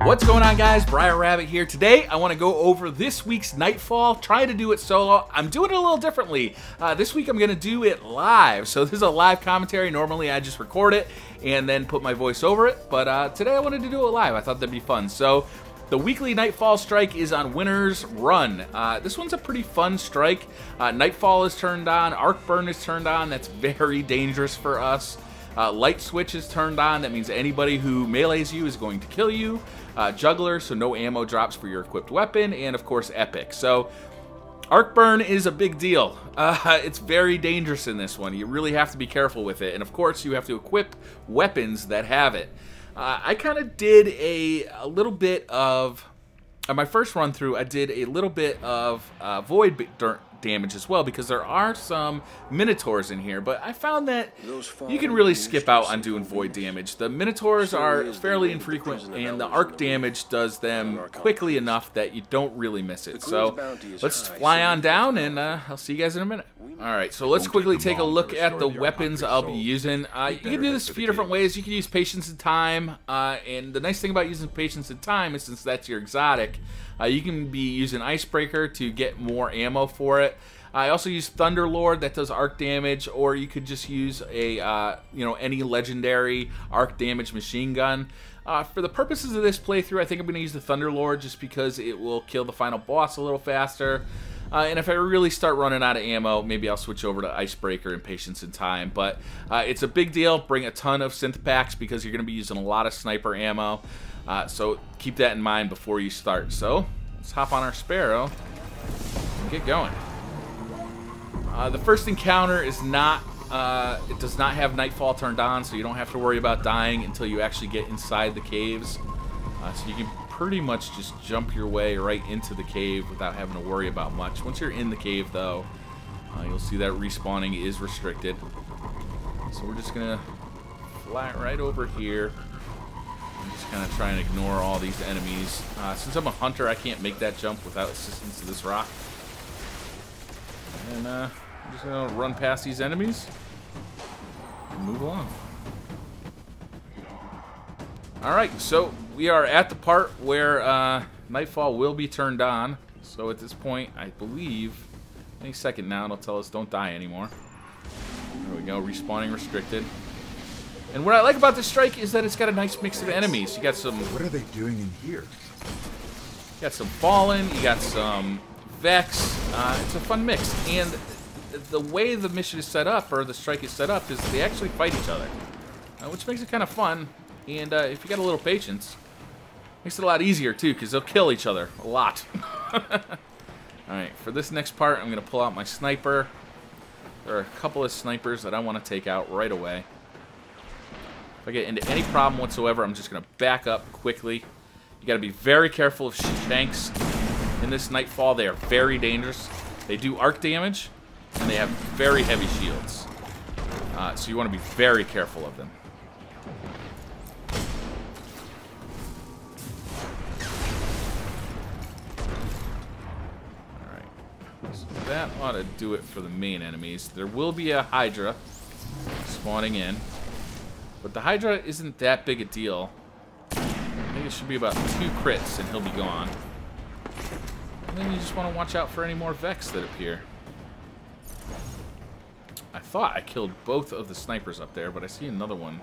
What's going on, guys? BriarRabbit here. Today I want to go over this week's Nightfall. Try to do it solo. I'm doing it a little differently. This week I'm going to do it live. So this is a live commentary. Normally I just record it and then put my voice over it. But today I wanted to do it live. I thought that'd be fun. So the weekly Nightfall strike is on Winter's Run. This one's a pretty fun strike. Nightfall is turned on. Archburn is turned on. That's very dangerous for us. Light switch is turned on. That means anybody who melees you is going to kill you. Juggler, so no ammo drops for your equipped weapon. And of course, epic. So Archburn is a big deal. It's very dangerous in this one. You really have to be careful with it. And of course, you have to equip weapons that have it. I kind of did a little bit of, on my first run through, I did a little bit of void damage as well, because there are some minotaurs in here, but I found that you can really skip out on doing void damage. The minotaurs are fairly infrequent, and the arc damage does them quickly enough that you don't really miss it. So let's fly on down, and I'll see you guys in a minute. Alright, so let's quickly take a look at the weapons I'll be using. You can do this a few different ways. You can use Patience and Time, and the nice thing about using Patience and Time is, since that's your exotic, you can be using Icebreaker to get more ammo for it. I also use Thunderlord, that does arc damage, or you could just use a any legendary arc damage machine gun. For the purposes of this playthrough, I think I'm going to use the Thunderlord just because it will kill the final boss a little faster. And if I really start running out of ammo, maybe I'll switch over to Icebreaker and Patience and Time. But it's a big deal. Bring a ton of synth packs because you're going to be using a lot of sniper ammo. So keep that in mind before you start. So let's hop on our Sparrow and get going. The first encounter is not, it does not have Nightfall turned on, so you don't have to worry about dying until you actually get inside the caves. So you can pretty much just jump your way right into the cave without having to worry about much. Once you're in the cave, though, you'll see that respawning is restricted. So we're just going to fly right over here. I'm just kind of trying to ignore all these enemies. Since I'm a hunter, I can't make that jump without assistance to this rock. And I'm just going to run past these enemies and move along. Alright, so we are at the part where Nightfall will be turned on. So at this point, I believe, any second now, it'll tell us don't die anymore. There we go, respawning restricted. And what I like about this strike is that it's got a nice mix of enemies. You got some... What are they doing in here? You got some Fallen, you got some Vex. It's a fun mix. And the way the mission is set up, or the strike is set up, is they actually fight each other. Which makes it kind of fun. And if you got a little patience, makes it a lot easier too, because they'll kill each other a lot. Alright, for this next part, I'm going to pull out my sniper. There are a couple of snipers that I want to take out right away. If I get into any problem whatsoever, I'm just going to back up quickly. You got to be very careful of Shanks in this Nightfall. They are very dangerous. They do arc damage, and they have very heavy shields. So you want to be very careful of them. That ought to do it for the main enemies. There will be a Hydra spawning in, but the Hydra isn't that big a deal. I think it should be about 2 crits and he'll be gone. And then you just want to watch out for any more Vex that appear. I thought I killed both of the snipers up there, but I see another one.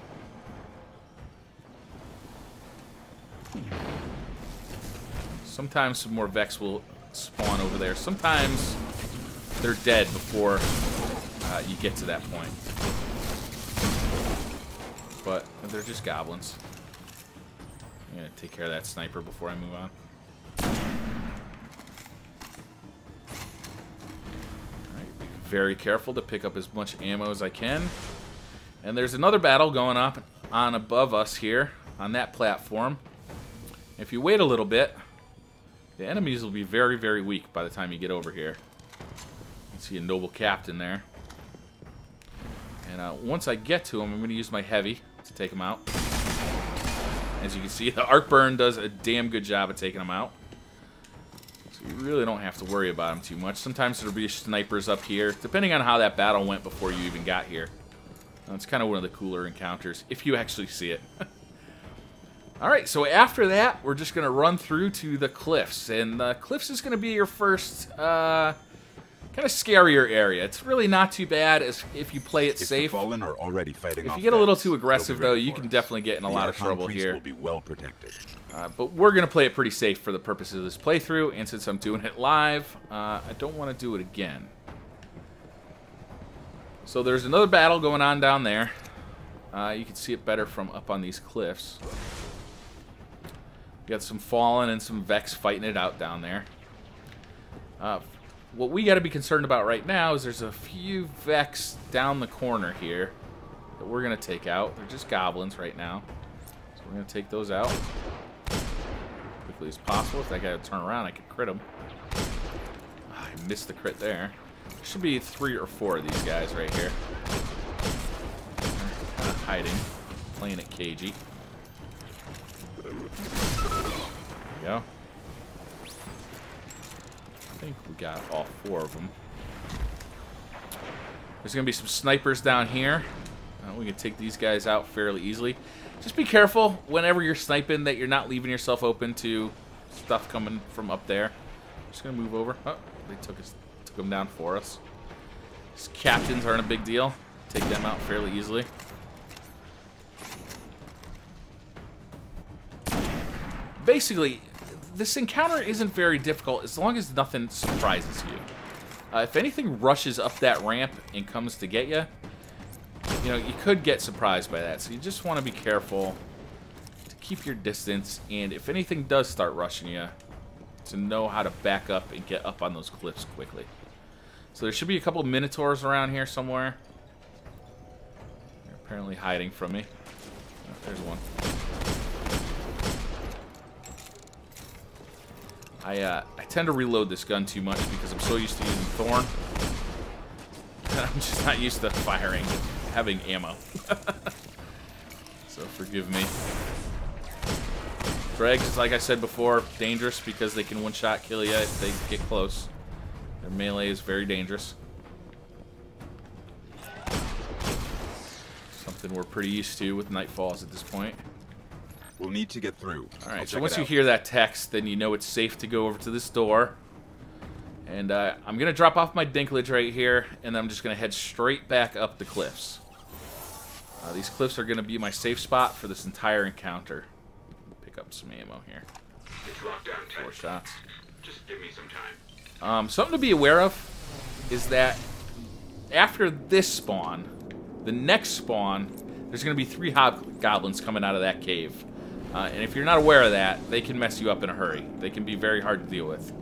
Sometimes some more Vex will spawn over there. Sometimes they're dead before you get to that point. But they're just goblins. I'm going to take care of that sniper before I move on. Alright, be very careful to pick up as much ammo as I can. And there's another battle going on above us here on that platform. If you wait a little bit, the enemies will be very, very weak by the time you get over here. You see a noble captain there. And once I get to him, I'm going to use my heavy to take him out. As you can see, the Archburn does a damn good job of taking him out. So you really don't have to worry about him too much. Sometimes there'll be snipers up here, depending on how that battle went before you even got here. It's kind of one of the cooler encounters, if you actually see it. Alright, so after that, we're just going to run through to the cliffs. And the cliffs is going to be your first kind of scarier area. It's really not too bad as if you play it safe. The fallen are already fighting if you get a little too aggressive, though, you can definitely get in a lot of trouble here. Will be well protected. But we're going to play it pretty safe for the purposes of this playthrough. And since I'm doing it live, I don't want to do it again. So there's another battle going on down there. You can see it better from up on these cliffs. We got some Fallen and some Vex fighting it out down there. What we got to be concerned about right now is there's a few Vex down the corner here that we're going to take out. They're just goblins right now. So we're going to take those out as quickly as possible. If that guy would turn around, I could crit him. I missed the crit there. There should be 3 or 4 of these guys right here. They're kind of hiding, playing it cagey. There we go. I think we got all 4 of them. There's going to be some snipers down here. We can take these guys out fairly easily. Just be careful whenever you're sniping that you're not leaving yourself open to stuff coming from up there. Just going to move over. Oh, they took them down for us. These captains aren't a big deal. Take them out fairly easily. Basically, this encounter isn't very difficult as long as nothing surprises you. If anything rushes up that ramp and comes to get you, you know, you could get surprised by that. So you just want to be careful to keep your distance, and if anything does start rushing you, to know how to back up and get up on those cliffs quickly. So there should be a couple of Minotaurs around here somewhere. They're apparently hiding from me. Oh, there's one. I tend to reload this gun too much because I'm so used to using Thorn. I'm just not used to having ammo. So forgive me. Dregs is, like I said before, dangerous because they can one-shot kill you if they get close. Their melee is very dangerous. Something we're pretty used to with Nightfalls at this point. We'll need to get through. Alright, so once you hear that text, then you know it's safe to go over to this door. And I'm going to drop off my dinklage right here, and I'm just going to head straight back up the cliffs. These cliffs are going to be my safe spot for this entire encounter. Pick up some ammo here. It's locked down tight. 4 shots. Just give me some time. Something to be aware of is that after this spawn, the next spawn, there's going to be 3 hobgoblins coming out of that cave. And if you're not aware of that, they can mess you up in a hurry. They can be very hard to deal with.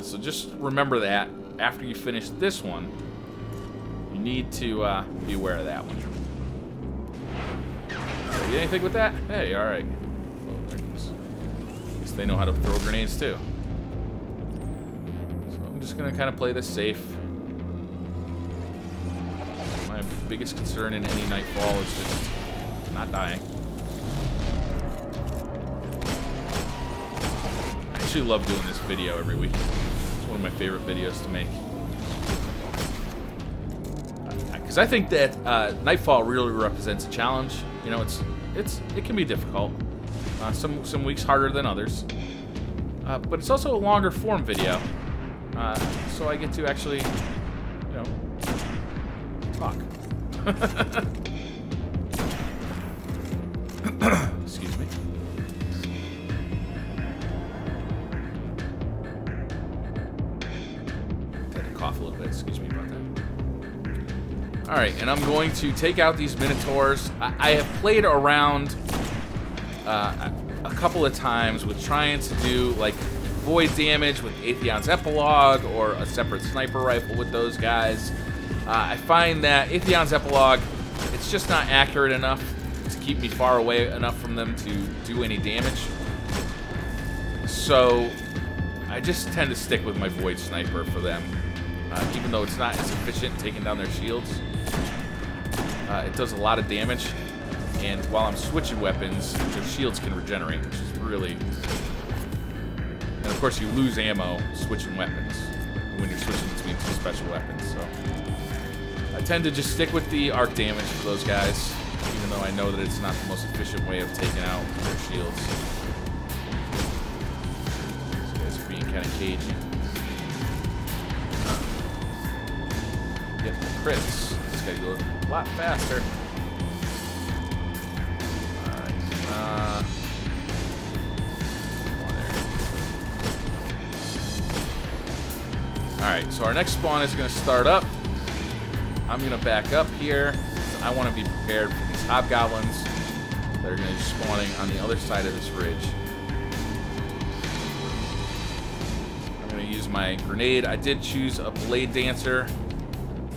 So just remember that after you finish this one, you need to be aware of that one. So you anything with that? Hey, alright. Oh, there it is. At least they know how to throw grenades too. So I'm just going to kind of play this safe. My biggest concern in any Nightfall is just not dying. I actually love doing this video every week. It's one of my favorite videos to make. Because I think that Nightfall really represents a challenge. You know, it can be difficult. Some weeks harder than others. But it's also a longer form video. So I get to actually, you know, talk. Excuse me. Had to cough a little bit. Excuse me about that. Alright, and I'm going to take out these Minotaurs. I have played around a couple of times with trying to do like void damage with Atheon's Epilogue or a separate sniper rifle with those guys. I find that Atheon's Epilogue, it's just not accurate enough to keep me far away enough from them to do any damage. So I just tend to stick with my Void Sniper for them. Even though it's not as efficient taking down their shields. It does a lot of damage, and while I'm switching weapons, their shields can regenerate, which is really... And of course you lose ammo switching weapons when you're switching between 2 special weapons, so... I tend to just stick with the arc damage for those guys, even though I know that it's not the most efficient way of taking out their shields. These guys are being kind of cagey. Get the crits. This guy goes a lot faster. Alright. Alright, so our next spawn is going to start up. I'm going to back up here. I want to be prepared for these hobgoblins that are going to be spawning on the other side of this ridge. I'm going to use my grenade. I did choose a blade dancer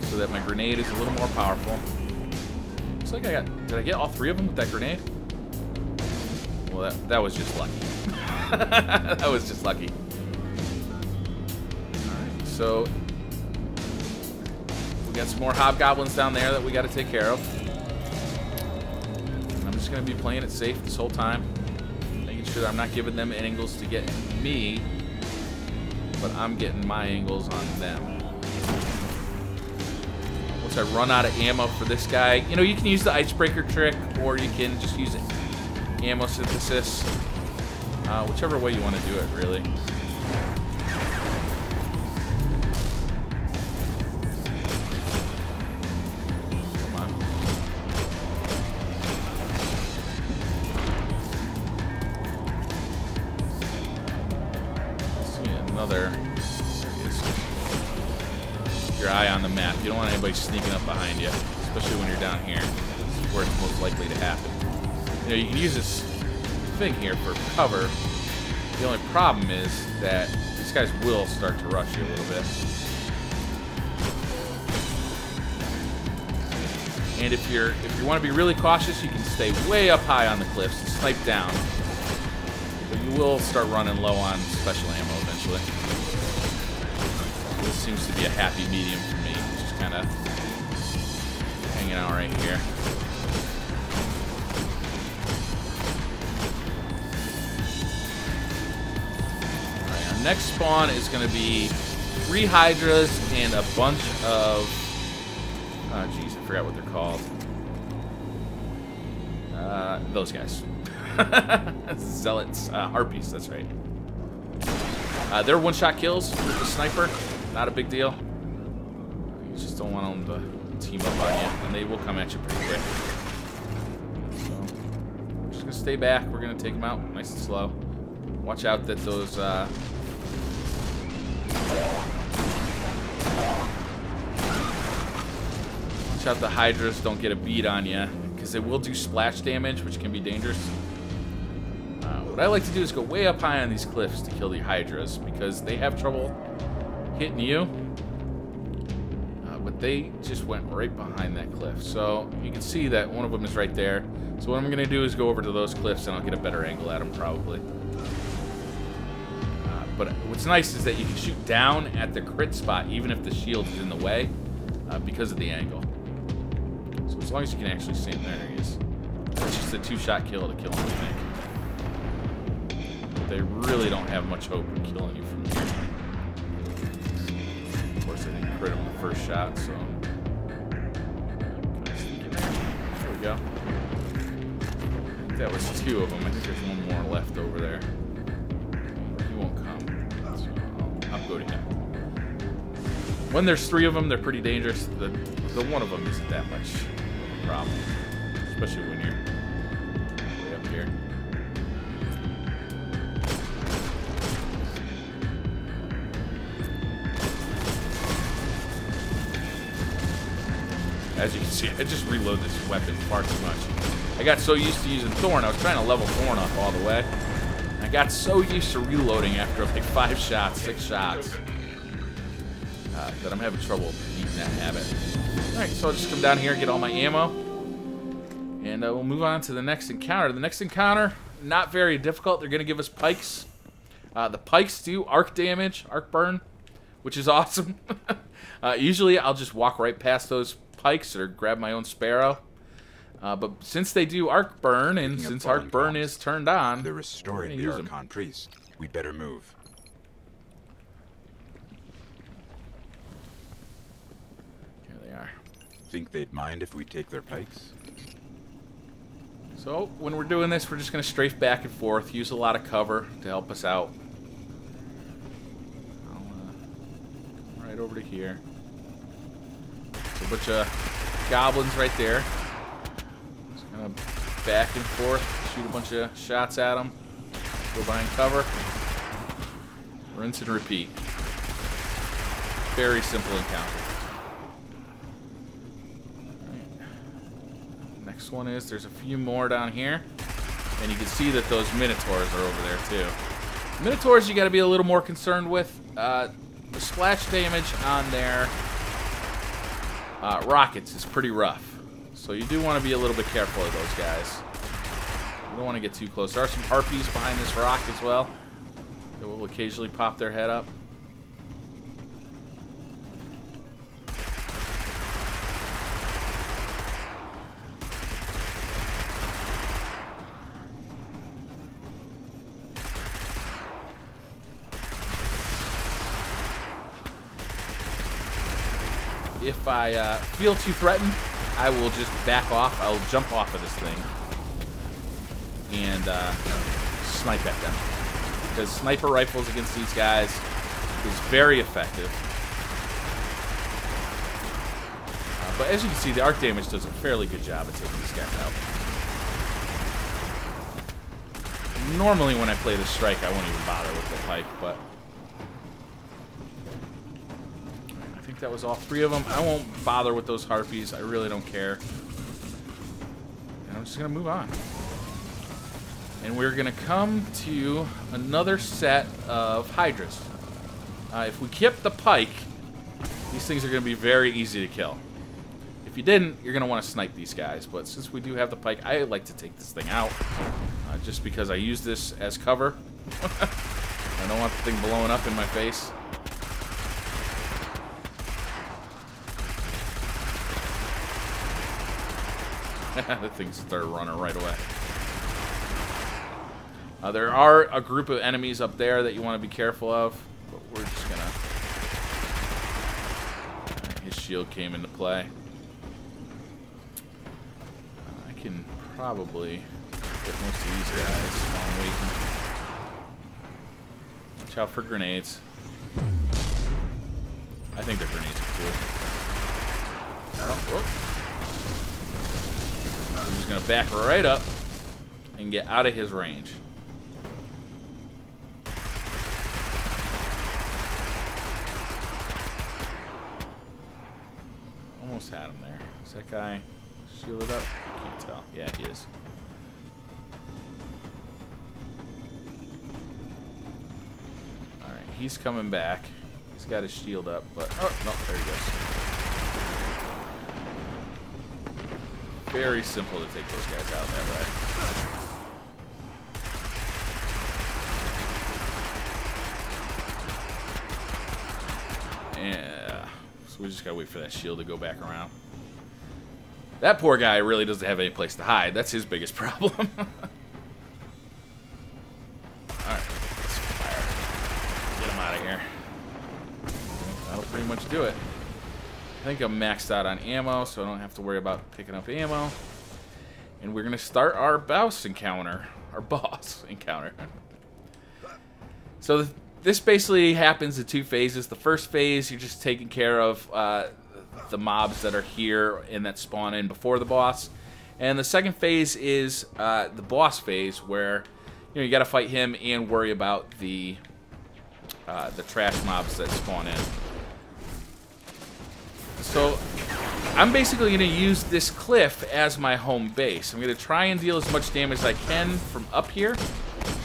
so that my grenade is a little more powerful. Looks like I got... Did I get all three of them with that grenade? Well, that was just lucky. That was just lucky. Alright, so... We got some more hobgoblins down there that we got to take care of. And I'm just going to be playing it safe this whole time. Making sure that I'm not giving them angles to get me, but I'm getting my angles on them. Once I run out of ammo for this guy, you know, you can use the icebreaker trick, or you can just use ammo synthesis. Whichever way you want to do it, really. Your eye on the map. You don't want anybody sneaking up behind you, especially when you're down here. This is where it's most likely to happen. You know, you can use this thing here for cover. The only problem is that these guys will start to rush you a little bit. And if you want to be really cautious, you can stay way up high on the cliffs and snipe down. But you will start running low on special ammo eventually. This seems to be a happy medium for me, just kind of hanging out right here. Alright, our next spawn is going to be 3 Hydras and a bunch of... Oh, jeez, I forgot what they're called. Those guys. Zealots. Harpies, that's right. They're one-shot kills with the sniper. Not a big deal. You just don't want them to team up on you, and they will come at you pretty quick. So, we're just going to stay back. We're going to take them out nice and slow. Watch out that those... Watch out the Hydras don't get a beat on you, because they will do splash damage, which can be dangerous. What I like to do is go way up high on these cliffs to kill the Hydras, because they have trouble hitting you, but they just went right behind that cliff. So you can see that one of them is right there. So what I'm going to do is go over to those cliffs and I'll get a better angle at them probably. But what's nice is that you can shoot down at the crit spot even if the shield is in the way because of the angle. So as long as you can actually see him, there he is. It's just a 2-shot kill to kill him, I think. But they really don't have much hope of killing you from here. Of course, I didn't crit him the first shot, so... Can I sneak in there? There we go. I think that was 2 of them. I think there's one more left over there. He won't come, so I'll go to him. When there's 3 of them, they're pretty dangerous. The one of them isn't that much of a problem, especially when you're way up here. As you can see, I just reload this weapon far too much. I got so used to using Thorn, I was trying to level Thorn up all the way. I got so used to reloading after like 5 shots, 6 shots, that I'm having trouble beating that habit. Alright, so I'll just come down here and get all my ammo. And we'll move on to the next encounter. The next encounter, not very difficult. They're going to give us pikes. The pikes do arc damage, arc burn, which is awesome. Usually I'll just walk right past those pikes or grab my own sparrow. But since they do arc burn, and since arc burn is turned on, they're restoring the Archon priest. We'd better move. Here they are. Think they'd mind if we take their pikes? So, when we're doing this, we're just going to strafe back and forth, use a lot of cover to help us out. I'll come right over to here. There's a bunch of goblins right there. Just going to back and forth, shoot a bunch of shots at them, go behind cover, rinse and repeat. Very simple encounter. Next one is, there's a few more down here, and you can see that those minotaurs are over there too. Minotaurs you got to be a little more concerned with. The splash damage on their rockets is pretty rough, so you do want to be a little bit careful of those guys. You don't want to get too close. There are some harpies behind this rock as well that will occasionally pop their head up. If I feel too threatened, I will just back off. I'll jump off of this thing and snipe at them. Because sniper rifles against these guys is very effective. But as you can see, the arc damage does a fairly good job of taking these guys out. Normally when I play the strike, I won't even bother with the pike, but I think that was all three of them. I won't bother with those harpies. I really don't care. And I'm just going to move on. And we're going to come to another set of hydras. If we keep the pike, these things are going to be very easy to kill. If you didn't, you're going to want to snipe these guys. But since we do have the pike, I like to take this thing out. Just because I use this as cover. I don't want the thing blowing up in my face. The thing started running right away. There are a group of enemies up there that you want to be careful of, but we're just gonna... His shield came into play. I can probably get most of these guys while I'm waiting. Watch out for grenades. I think the grenades are cool. Oh, whoop. I'm just going to back right up and get out of his range. Almost had him there. Is that guy shielded up? I can't tell. Yeah, he is. Alright, he's coming back. He's got his shield up, but... Oh, no, there he goes. Very simple to take those guys out that way. Yeah. So we just gotta wait for that shield to go back around. That poor guy really doesn't have any place to hide. That's his biggest problem. Alright. Let's fire. Get him out of here. That'll pretty much do it. I think I'm maxed out on ammo, so I don't have to worry about picking up ammo. And we're going to start our boss encounter. Our boss encounter. So this basically happens in two phases. The first phase, you're just taking care of the mobs that are here and that spawn in before the boss. And the second phase is the boss phase, where you got to fight him and worry about the trash mobs that spawn in. So I'm basically going to use this cliff as my home base. I'm going to try and deal as much damage as I can from up here.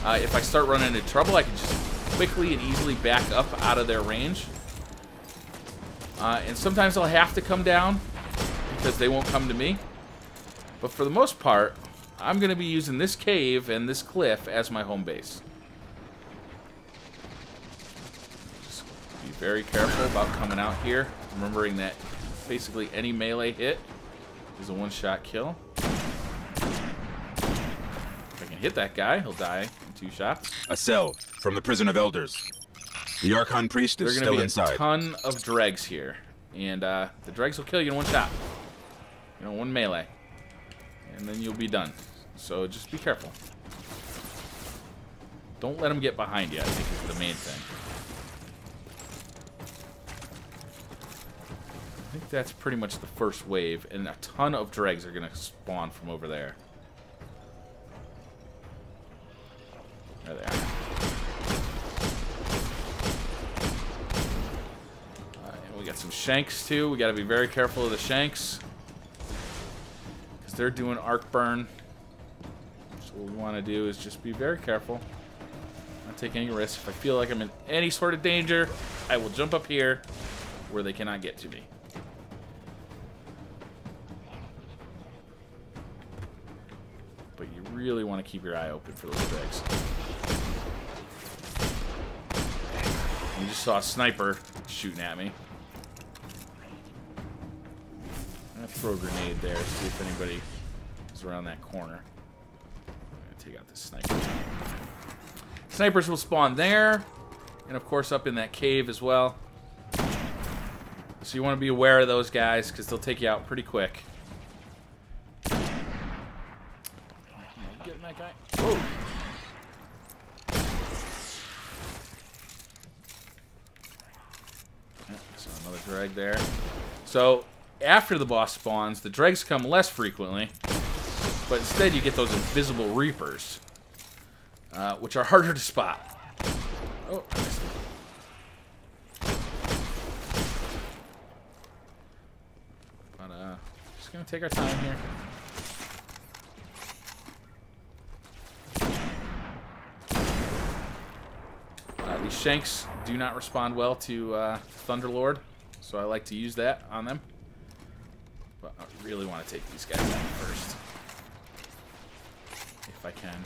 If I start running into trouble, I can just quickly and easily back up out of their range. And sometimes I'll have to come down because they won't come to me. But for the most part, I'm going to be using this cave and this cliff as my home base. Just be very careful about coming out here. Remembering that basically any melee hit is a one-shot kill. If I can hit that guy, he'll die in 2 shots. A cell from the prison of elders. The Archon priest is still inside. There are going to be a ton of dregs here, and the dregs will kill you in 1 shot. You know, one melee. And then you'll be done. So just be careful. Don't let them get behind you, I think is the main thing. I think that's pretty much the first wave, and a ton of dregs are going to spawn from over there. There they are. And we got some shanks too. We got to be very careful of the shanks, because they're doing arc burn. So what we want to do is just be very careful. Not take any risks. If I feel like I'm in any sort of danger, I will jump up here where they cannot get to me. But you really want to keep your eye open for those dregs. You just saw a sniper shooting at me. I'm gonna throw a grenade there, see if anybody is around that corner. I'm gonna take out this sniper. Snipers will spawn there, and of course up in that cave as well. So you want to be aware of those guys, because they'll take you out pretty quick. Getting that guy. Whoa. So another dreg there. So after the boss spawns, the dregs come less frequently, but instead you get those invisible reapers, which are harder to spot. Oh, I missed him. But just gonna take our time here. These shanks do not respond well to Thunderlord, so I like to use that on them. But I really want to take these guys out first, if I can.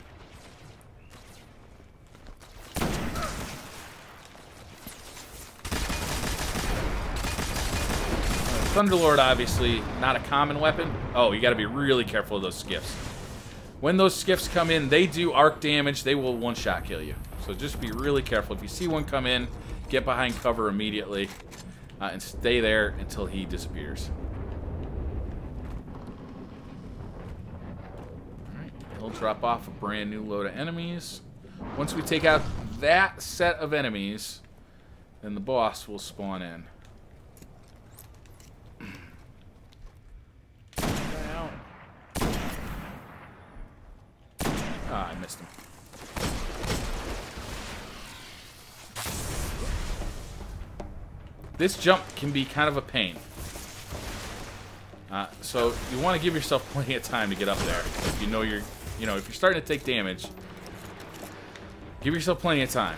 Thunderlord, obviously, not a common weapon. Oh, you got to be really careful of those skiffs. When those skiffs come in, they do arc damage. They will one-shot kill you. So just be really careful. If you see one come in, get behind cover immediately and stay there until he disappears. Alright, he'll drop off a brand new load of enemies. Once we take out that set of enemies, then the boss will spawn in. Ah, I missed him. This jump can be kind of a pain. So you want to give yourself plenty of time to get up there. If you know if you're starting to take damage, give yourself plenty of time,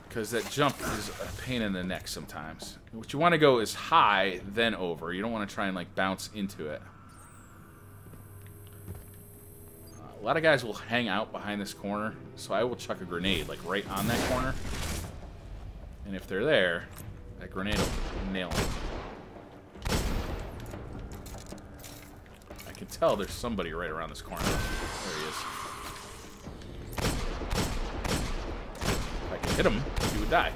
because that jump is a pain in the neck sometimes. What you want to go is high, then over. You don't want to try and like bounce into it. A lot of guys will hang out behind this corner, so I will chuck a grenade like right on that corner. And if they're there, that grenade will nail them. I can tell there's somebody right around this corner. There he is. If I can hit him, he would die.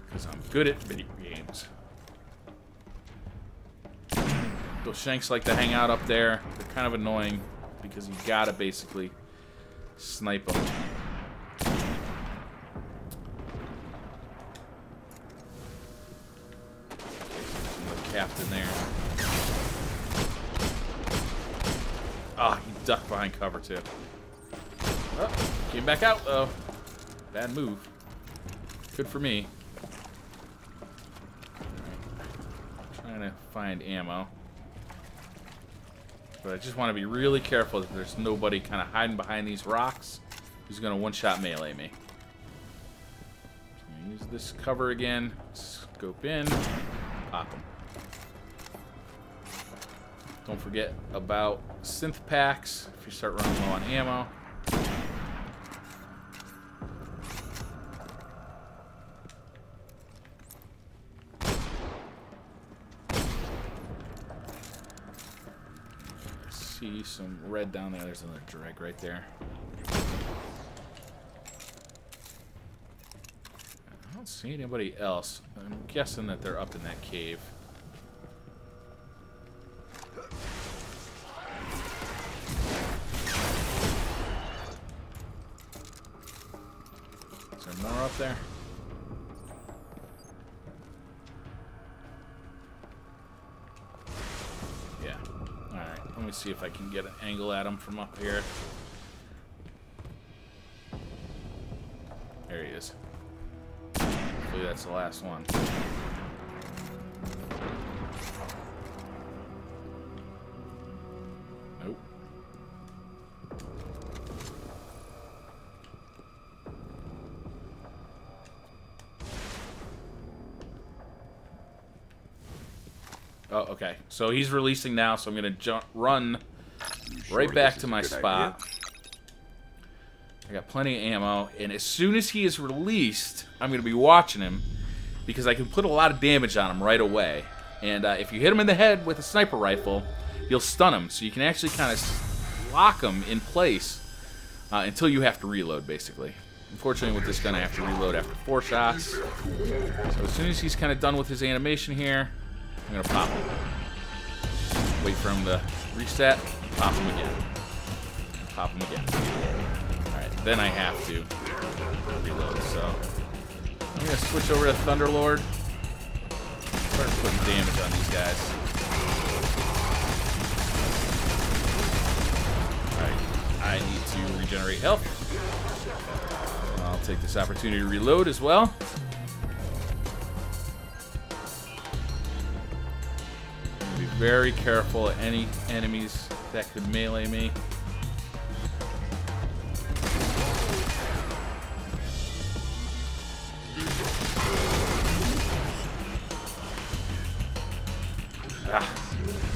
Because I'm good at video games. Those shanks like to hang out up there. They're kind of annoying because you gotta basically snipe them. Captain there. Ah, oh, he ducked behind cover too. Oh, came back out though. Bad move. Good for me. Right. Trying to find ammo. But I just want to be really careful that there's nobody kind of hiding behind these rocks who's going to one-shot melee me. So I'm going to use this cover again. Scope in. Pop them. Don't forget about synth packs if you start running low on ammo. See some red down there. There's another dreg right there. I don't see anybody else. I'm guessing that they're up in that cave. there? Yeah. Alright, let me see if I can get an angle at him from up here. There he is. Hopefully that's the last one. Nope. Oh, okay. So he's releasing now, so I'm going to run right back to my spot. I got plenty of ammo, and as soon as he is released, I'm going to be watching him because I can put a lot of damage on him right away. And if you hit him in the head with a sniper rifle, you'll stun him. So you can actually kind of lock him in place until you have to reload, basically. Unfortunately, with this gun, I have to reload after 4 shots. So as soon as he's kind of done with his animation here, I'm going to pop him. Wait for him to reset, pop him again. Pop him again. Alright, then I have to reload, so I'm going to switch over to Thunderlord. Start putting damage on these guys. Alright, I need to regenerate health. I'll take this opportunity to reload as well. Be very careful of any enemies that could melee me.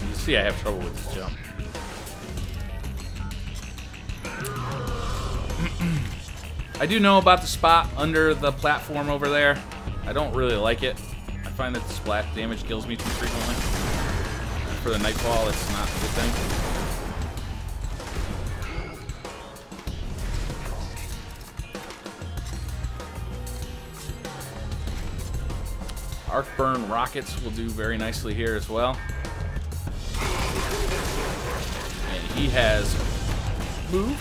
You see I have trouble with this jump. I do know about the spot under the platform over there. I don't really like it. I find that the splash damage kills me too frequently. For the Nightfall, it's not a good thing. Arc burn rockets will do very nicely here as well. And he has moved.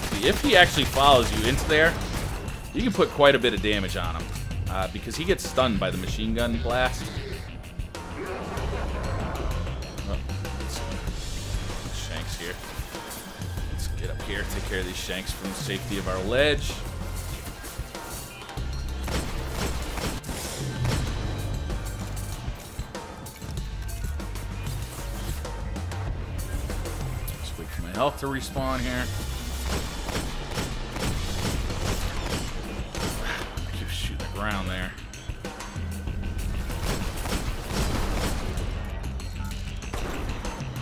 See, if he actually follows you into there, you can put quite a bit of damage on him because he gets stunned by the machine gun blast. Oh, shanks here. Let's get up here, take care of these shanks from the safety of our ledge. Just wait for my health to respawn here. Around there.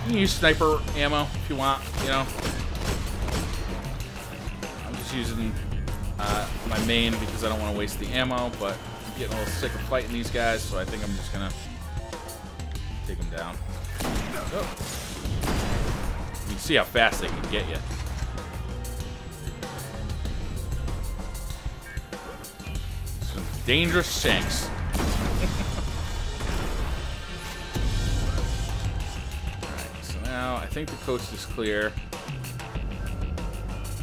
You can use sniper ammo if you want, you know. I'm just using my main because I don't want to waste the ammo, but I'm getting a little sick of fighting these guys, so I think I'm just gonna take them down. Oh. You can see how fast they can get you. Dangerous shanks. Alright, so now I think the coast is clear.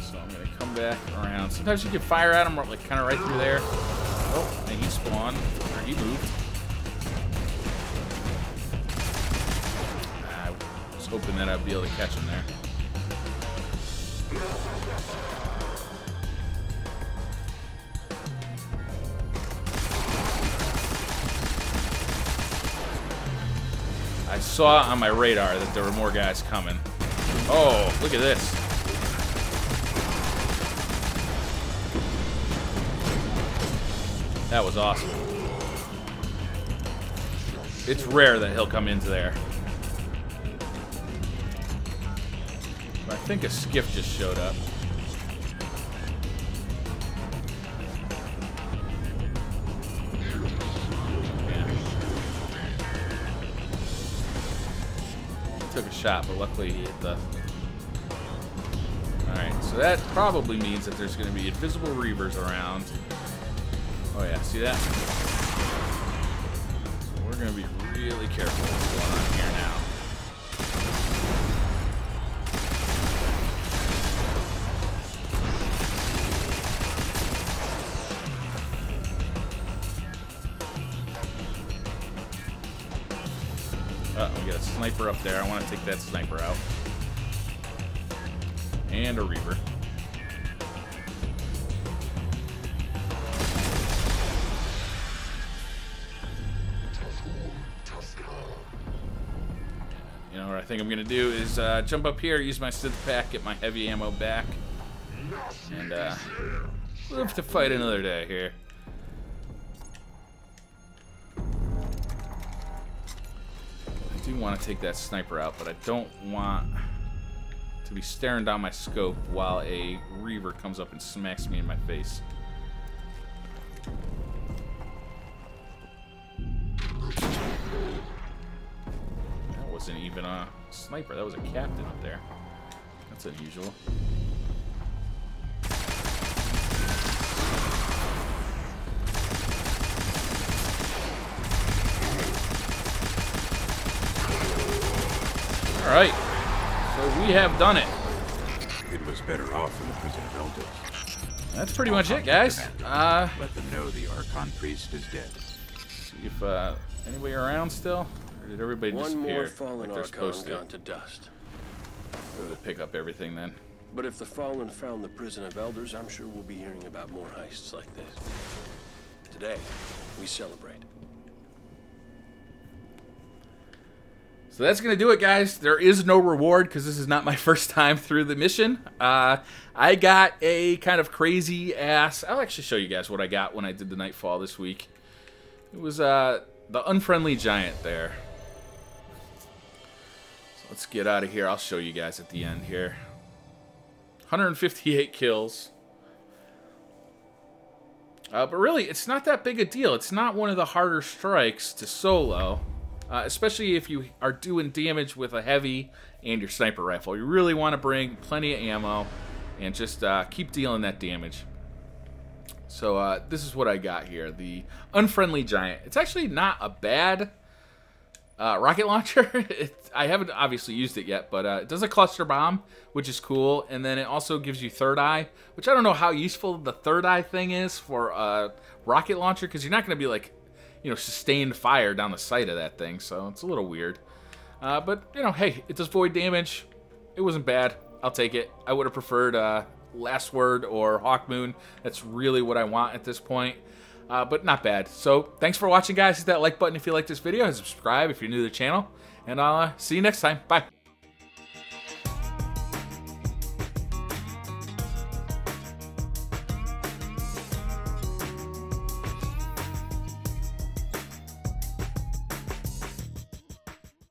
So I'm going to come back around. Sometimes you can fire at him like kind of right through there. Oh, and he spawned. Or he moved. I was hoping that I'd be able to catch him there. I saw on my radar that there were more guys coming. Oh, look at this. That was awesome. It's rare that he'll come into there. But I think a skiff just showed up. Took a shot, but luckily he hit the... Alright, so that probably means that there's going to be invisible reavers around. Oh yeah, see that? So we're going to be really careful what's going on here We got a sniper up there. I want to take that sniper out. And a Reaver. You know what I think I'm going to do is jump up here, use my synth pack, get my heavy ammo back. And live to fight another day here. I do want to take that sniper out, but I don't want to be staring down my scope while a Reaver comes up and smacks me in my face. That wasn't even a sniper, that was a captain up there. That's unusual. Alright, so we have done it. It was better off in the prison of elders. That's pretty much it, guys. Let them know the Archon priest is dead. See if anybody around still? Or did everybody disappear? One more fallen like Archon gone to dust. Go to pick up everything then. But if the fallen found the prison of elders, I'm sure we'll be hearing about more heists like this. Today, we celebrate. So that's going to do it, guys. There is no reward because this is not my first time through the mission. I got a kind of crazy ass... I'll actually show you guys what I got when I did the Nightfall this week. It was the unfriendly giant there. So let's get out of here. I'll show you guys at the end here. 158 kills. But really, it's not that big a deal. It's not one of the harder strikes to solo. Especially if you are doing damage with a heavy and your sniper rifle. You really want to bring plenty of ammo and just keep dealing that damage. So this is what I got here. The Unfriendly Giant. It's actually not a bad rocket launcher. I haven't obviously used it yet, but it does a cluster bomb, which is cool. And then it also gives you third eye, which I don't know how useful the third eye thing is for a rocket launcher, because you're not going to be like, you know, sustained fire down the sight of that thing, so it's a little weird. But, you know, hey, it does void damage. It wasn't bad. I'll take it. I would have preferred Last Word or Hawkmoon. That's really what I want at this point. But not bad. So, thanks for watching, guys. Hit that like button if you like this video, and subscribe if you're new to the channel. And I'll see you next time. Bye.